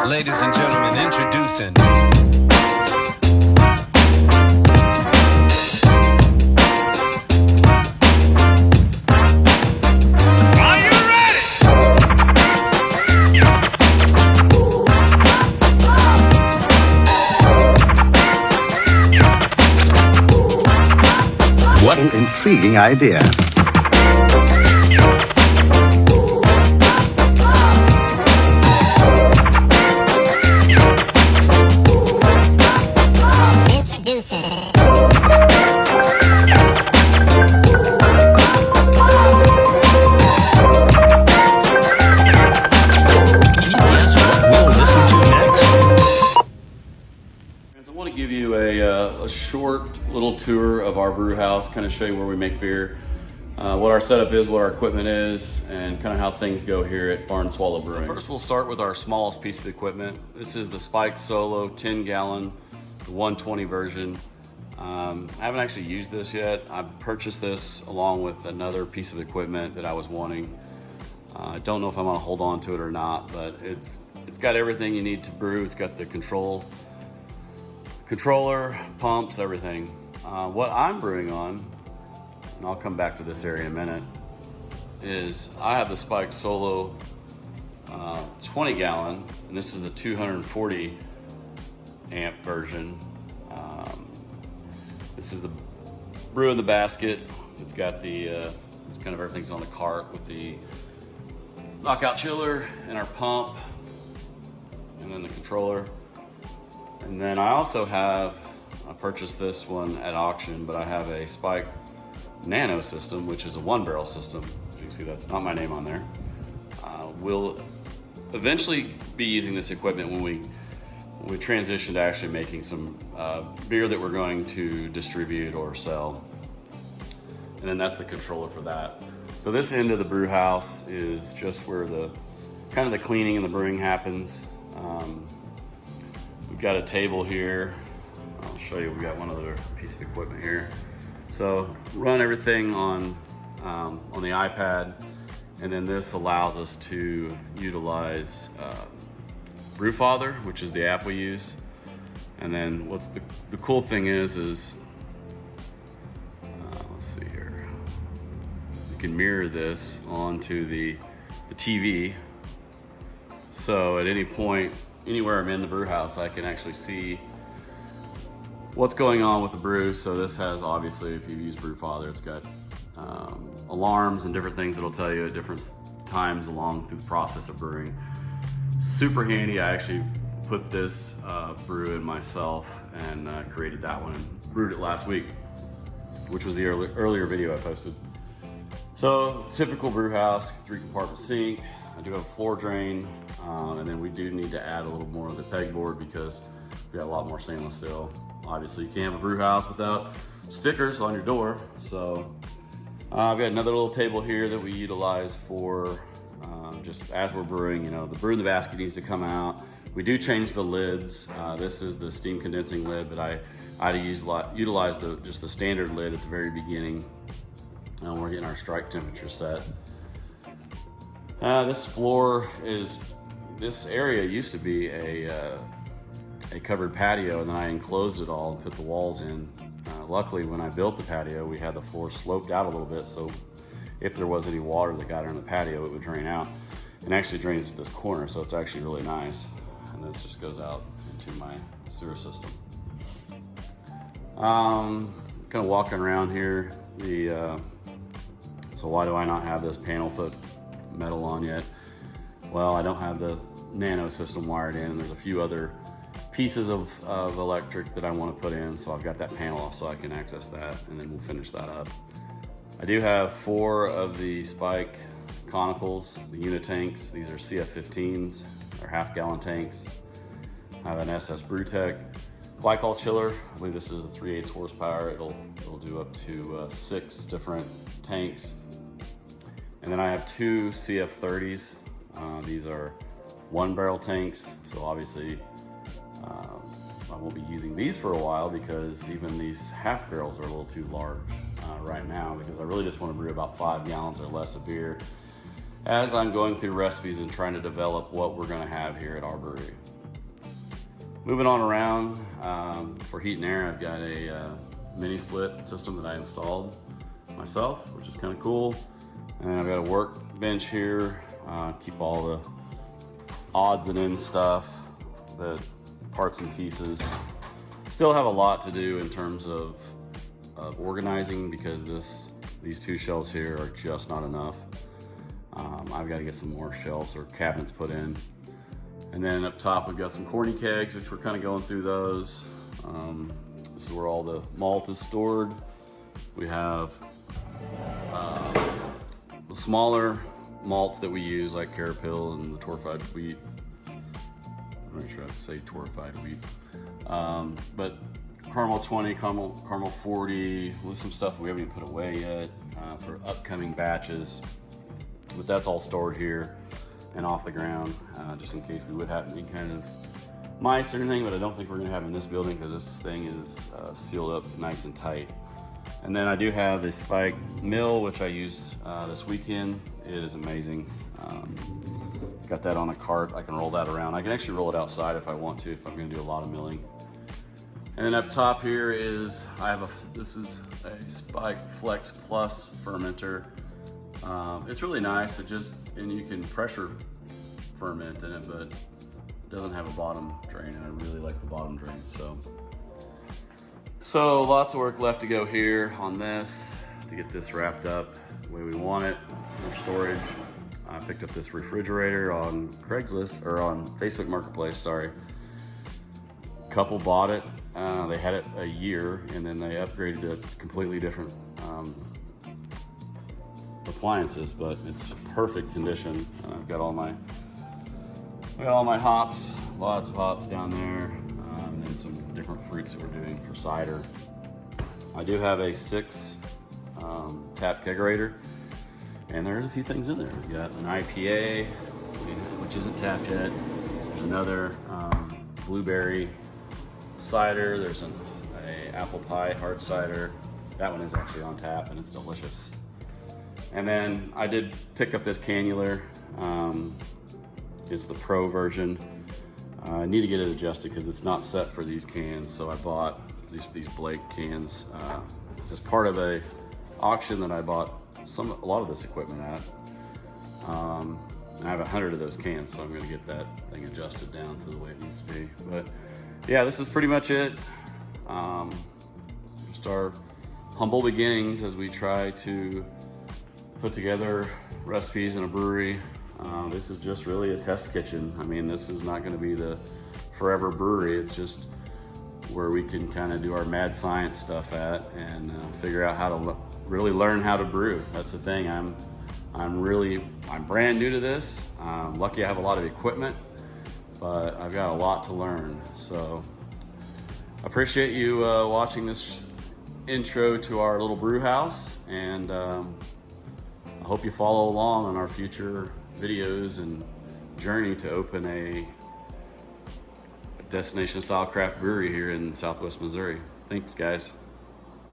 Ladies and gentlemen, introducing. Are you ready? What an intriguing idea. I want to give you a short little tour of our brew house, kind of show you where we make beer, what our setup is, what our equipment is, and kind of how things go here at Barn Swallow Brewing. So first we'll start with our smallest piece of equipment. This is the Spike Solo 10 gallon, the 120 version. I haven't actually used this yet. I purchased this along with another piece of equipment that I was wanting. I don't know if I'm gonna hold on to it or not, but it's got everything you need to brew. It's got the controller, pumps, everything. What I'm brewing on, and I'll come back to this area in a minute, is I have the Spike Solo 20 gallon, and this is a 240 amp version. This is the brew in the basket. It's got the, it's kind of everything's on the cart with the knockout chiller and our pump, and then the controller. And then I also have, I purchased this one at auction, but I have a Spike Nano system, which is a 1-barrel system. As you can see, that's not my name on there. We'll eventually be using this equipment when we transition to actually making some beer that we're going to distribute or sell. And then that's the controller for that. So this end of the brew house is just where the kind of the cleaning and the brewing happens. We've got a table here. I'll show you, we've got one other piece of equipment here. So run everything on the iPad, and then this allows us to utilize Brewfather, which is the app we use. And then what's the cool thing is let's see here. You can mirror this onto the TV. So at any point, anywhere I'm in the brew house, I can actually see what's going on with the brew. So this has, obviously, if you've used Brewfather, it's got alarms and different things that'll tell you at different times along through the process of brewing. Super handy. I actually put this brew in myself and created that one and brewed it last week, which was the earlier video I posted. So typical brew house, 3-compartment sink. I do have a floor drain, and then we do need to add a little more of the pegboard because we got a lot more stainless steel. Obviously, you can't have a brew house without stickers on your door. So I've got another little table here that we utilize for just as we're brewing. You know, the brew in the basket needs to come out. We do change the lids. This is the steam condensing lid, but I utilize just the standard lid at the very beginning. And we're getting our strike temperature set. This area used to be a covered patio, and then I enclosed it all and put the walls in. Luckily, when I built the patio, we had the floor sloped out a little bit, so if there was any water that got on the patio, it would drain out. And actually drains this corner, so it's actually really nice. And this just goes out into my sewer system. Kind of walking around here. So why do I not have this panel put metal on yet? Well, I don't have the Nano system wired in, and there's a few other pieces of electric that I want to put in, so I've got that panel off so I can access that, and then we'll finish that up. I do have 4 of the Spike Conicals, the unit tanks. These are CF15s, they're half-gallon tanks. I have an SS Brewtech glycol chiller. I believe this is a 3/8 horsepower. It'll do up to 6 different tanks. And then I have 2 CF30s. These are 1-barrel tanks, so obviously I won't be using these for a while because even these half barrels are a little too large right now, because I really just want to brew about 5 gallons or less of beer. as I'm going through recipes and trying to develop what we're going to have here at our brewery. Moving on around, for heat and air, I've got a mini split system that I installed myself, which is kind of cool. And I've got a workbench here, keep all the odds and ends stuff, the parts and pieces. Still have a lot to do in terms of organizing, because these two shelves here are just not enough. I've got to get some more shelves or cabinets put in. And then up top we've got some corny kegs, which we're kind of going through those. This is where all the malt is stored. We have the smaller malts that we use, like Carapil and the torrefied wheat. I'm not sure I have to say torrefied wheat. But caramel 20, caramel 40, with some stuff we haven't even put away yet for upcoming batches. But that's all stored here and off the ground, just in case we would have any kind of mice or anything, but I don't think we're gonna have in this building because this thing is sealed up nice and tight. And then I do have a spike mill, which I used this weekend. It is amazing. Got that on a cart. I can roll that around. I can actually roll it outside if I want to, if I'm gonna do a lot of milling. And then up top here is, this is a Spike Flex Plus fermenter. It's really nice. And you can pressure ferment in it, but it doesn't have a bottom drain, and I really like the bottom drain. So lots of work left to go here on this to get this wrapped up the way we want it. More storage. I picked up this refrigerator on Craigslist, or on Facebook Marketplace, sorry. Couple bought it. They had it a year, and then they upgraded to completely different appliances, but it's perfect condition. I've got all my hops, lots of hops down there, and then some different fruits that we're doing for cider. I do have a 6 tap kegerator, and there's a few things in there. We've got an IPA, which isn't tapped yet. There's another blueberry cider. There's an apple pie hard cider. That one is actually on tap, and it's delicious. And then I did pick up this cannular. It's the Pro version. I need to get it adjusted because it's not set for these cans. So I bought these Blake cans as part of a auction that I bought a lot of this equipment at. And I have 100 of those cans, so I'm going to get that thing adjusted down to the way it needs to be. But yeah, this is pretty much it. Just our humble beginnings as we try to put together recipes in a brewery. This is just really a test kitchen. I mean, this is not going to be the forever brewery. It's just where we can kind of do our mad science stuff at and figure out how to really learn how to brew. That's the thing. I'm brand new to this. Lucky I have a lot of equipment, but I've got a lot to learn. So I appreciate you watching this intro to our little brew house, and I hope you follow along on our future videos and journey to open a destination style craft brewery here in Southwest Missouri. Thanks, guys.